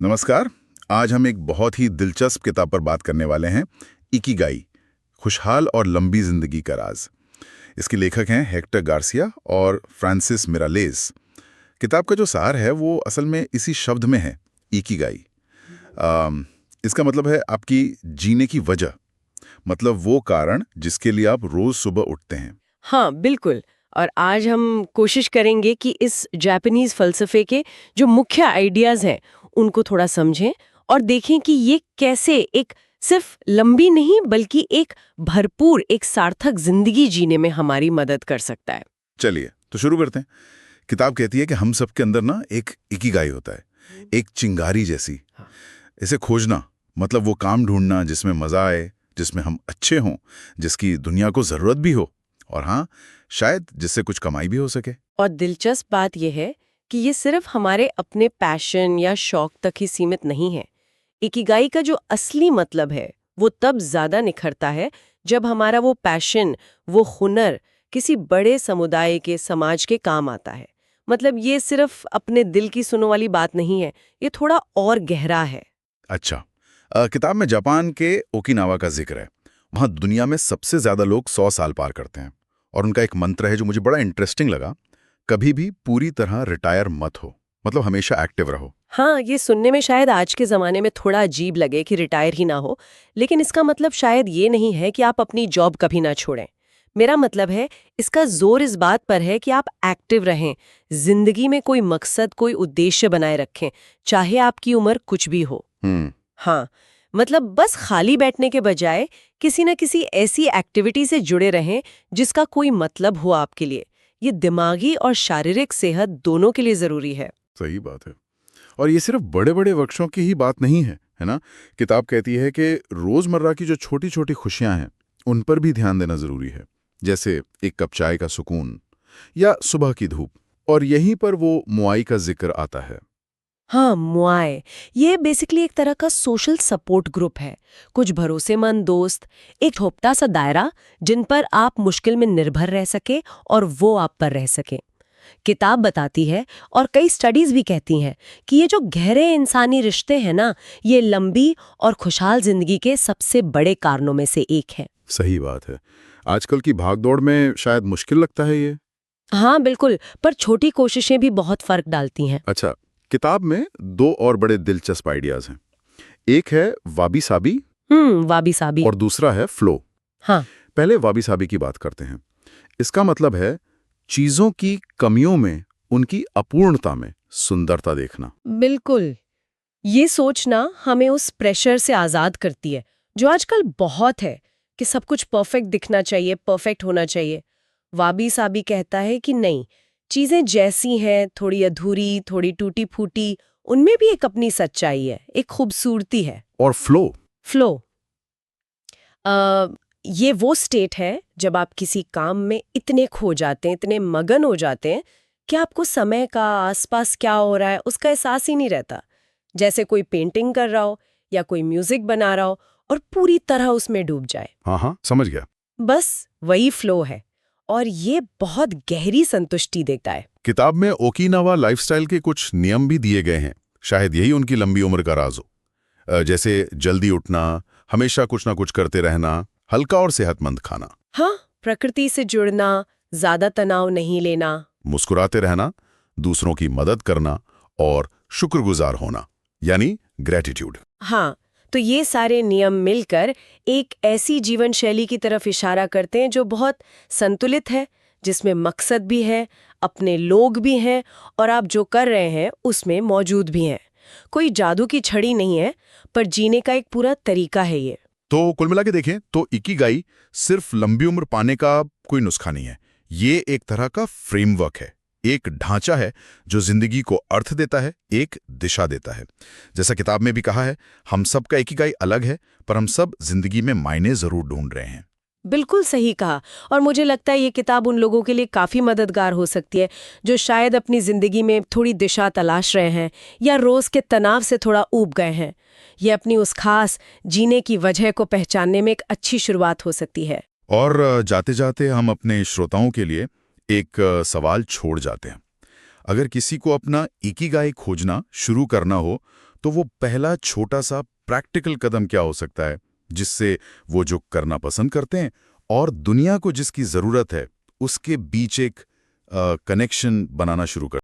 नमस्कार। आज हम एक बहुत ही दिलचस्प किताब पर बात करने वाले हैं, इकिगाई, खुशहाल और लंबी जिंदगी का राज। इसके लेखक हैं हेक्टर गार्सिया और फ्रांसिस मिरालेस। किताब का जो सार है वो असल में इसी शब्द में है, इकिगाई। इसका मतलब है आपकी जीने की वजह, मतलब वो कारण जिसके लिए आप रोज सुबह उठते हैं। हाँ, बिल्कुल। और आज हम कोशिश करेंगे कि इस जापानीज फलसफे के जो मुख्य आइडियाज हैं उनको थोड़ा समझें और देखें कि ये कैसे एक सिर्फ लंबी नहीं बल्कि एक भरपूर एक सार्थक जिंदगी जीने में हमारी मदद कर सकता है। चलिए तो शुरू करते हैं। किताब कहती है कि हम सबके अंदर ना एक इकिगाई होता है, एक चिंगारी जैसी। इसे खोजना मतलब वो काम ढूंढना जिसमें मजा आए, जिसमें हम अच्छे हों, जिसकी दुनिया को जरूरत भी हो, और हाँ, शायद जिससे कुछ कमाई भी हो सके। और दिलचस्प बात यह है कि ये सिर्फ हमारे अपने पैशन या शौक तक ही सीमित नहीं है। इकिगाई का जो असली मतलब है वो तब ज्यादा निखरता है जब हमारा वो पैशन, वो हुनर किसी बड़े समुदाय के, समाज के काम आता है। मतलब ये सिर्फ अपने दिल की सुनो वाली बात नहीं है, ये थोड़ा और गहरा है। अच्छा, किताब में जापान के ओकिनावा का जिक्र है। वहाँ दुनिया में सबसे ज्यादा लोग 100 साल पार करते हैं, और उनका एक मंत्र है जो मुझे बड़ा इंटरेस्टिंग लगा, कभी भी पूरी तरह रिटायर मत हो, मतलब हमेशा एक्टिव रहो। हाँ, ये सुनने में शायद आज के ज़माने में थोड़ा अजीब लगे कि रिटायर ही ना हो, लेकिन इसका मतलब शायद ये नहीं है कि आप अपनी जॉब कभी ना छोड़ें। मेरा मतलब है, इसका जोर इस बात पर है कि आप एक्टिव रहें, जिंदगी में कोई मकसद, कोई उद्देश्य बनाए रखें, चाहे आपकी उम्र कुछ भी हो। हम्म। हाँ, मतलब बस खाली बैठने के बजाय किसी न किसी ऐसी एक्टिविटी से जुड़े रहें जिसका कोई मतलब हो आपके लिए। ये दिमागी और शारीरिक सेहत दोनों के लिए ज़रूरी है। सही बात है। और ये सिर्फ बड़े बड़े वृक्षों की ही बात नहीं है, है ना? किताब कहती है कि रोजमर्रा की जो छोटी छोटी खुशियां हैं उन पर भी ध्यान देना जरूरी है, जैसे एक कप चाय का सुकून या सुबह की धूप। और यहीं पर वो मुआई का जिक्र आता है। हाँ, मुआय ये बेसिकली एक तरह का सोशल सपोर्ट ग्रुप है। कुछ भरोसेमंद दोस्त, एक छोटा सा दायरा जिन पर आप मुश्किल में निर्भर रह सके और वो आप पर रह सके। किताब बताती है और कई स्टडीज भी कहती हैं कि ये जो गहरे इंसानी रिश्ते हैं ना, ये लंबी और खुशहाल जिंदगी के सबसे बड़े कारणों में से एक है। सही बात है। आजकल की भागदौड़ में शायद मुश्किल लगता है ये। हाँ बिल्कुल, पर छोटी कोशिशें भी बहुत फर्क डालती हैं। अच्छा, किताब में दो और बड़े दिलचस्प आइडियाज हैं। एक है वाबी साबी वाबी साबी। और दूसरा है फ्लो। हाँ पहले वाबी साबी की बात करते हैं। इसका मतलब है चीजों की कमियों में, उनकी अपूर्णता में सुंदरता देखना। बिल्कुल, ये सोचना हमें उस प्रेशर से आजाद करती है जो आजकल बहुत है कि सब कुछ परफेक्ट दिखना चाहिए, परफेक्ट होना चाहिए। वाबी साबी कहता है कि नहीं, चीजें जैसी हैं, थोड़ी अधूरी, थोड़ी टूटी फूटी, उनमें भी एक अपनी सच्चाई है, एक खूबसूरती है। और फ्लो। फ्लो ये वो स्टेट है जब आप किसी काम में इतने खो जाते हैं, इतने मगन हो जाते हैं कि आपको समय का, आसपास क्या हो रहा है उसका एहसास ही नहीं रहता। जैसे कोई पेंटिंग कर रहा हो या कोई म्यूजिक बना रहा हो और पूरी तरह उसमें डूब जाए। हाँ हाँ, समझ गया। बस वही फ्लो है और ये बहुत गहरी संतुष्टि देता है। किताब में ओकिनावा लाइफस्टाइल के कुछ नियम भी दिए गए हैं, शायद यही उनकी लंबी उम्र का राज हो। जैसे जल्दी उठना, हमेशा कुछ ना कुछ करते रहना, हल्का और सेहतमंद खाना। हाँ, प्रकृति से जुड़ना, ज्यादा तनाव नहीं लेना, मुस्कुराते रहना, दूसरों की मदद करना और शुक्रगुजार होना, यानी ग्रेटिट्यूड। हाँ, तो ये सारे नियम मिलकर एक ऐसी जीवन शैली की तरफ इशारा करते हैं जो बहुत संतुलित है, जिसमें मकसद भी है, अपने लोग भी हैं और आप जो कर रहे हैं उसमें मौजूद भी हैं। कोई जादू की छड़ी नहीं है, पर जीने का एक पूरा तरीका है ये। तो कुल मिला के देखें तो इकिगाई सिर्फ लंबी उम्र पाने का कोई नुस्खा नहीं है। ये एक तरह का फ्रेमवर्क है, एक ढांचा है जो जिंदगी को अर्थ देता है, एक दिशा देता है। जैसा किताब में भी कहा है, हम सब का इकिगाई अलग है, पर हम सब जिंदगी में मायने जरूर ढूंढ रहे हैं। बिल्कुल सही कहा। और मुझे लगता है ये किताब उन लोगों के लिए काफ़ी मददगार हो सकती है जो शायद अपनी ज़िंदगी में थोड़ी दिशा तलाश रहे हैं या रोज़ के तनाव से थोड़ा ऊब गए हैं। ये अपनी उस खास जीने की वजह को पहचानने में एक अच्छी शुरुआत हो सकती है। और जाते जाते हम अपने श्रोताओं के लिए एक सवाल छोड़ जाते हैं। अगर किसी को अपना इकिगाई खोजना शुरू करना हो, तो वो पहला छोटा सा प्रैक्टिकल कदम क्या हो सकता है जिससे वो जो करना पसंद करते हैं और दुनिया को जिसकी ज़रूरत है उसके बीच एक कनेक्शन बनाना शुरू कर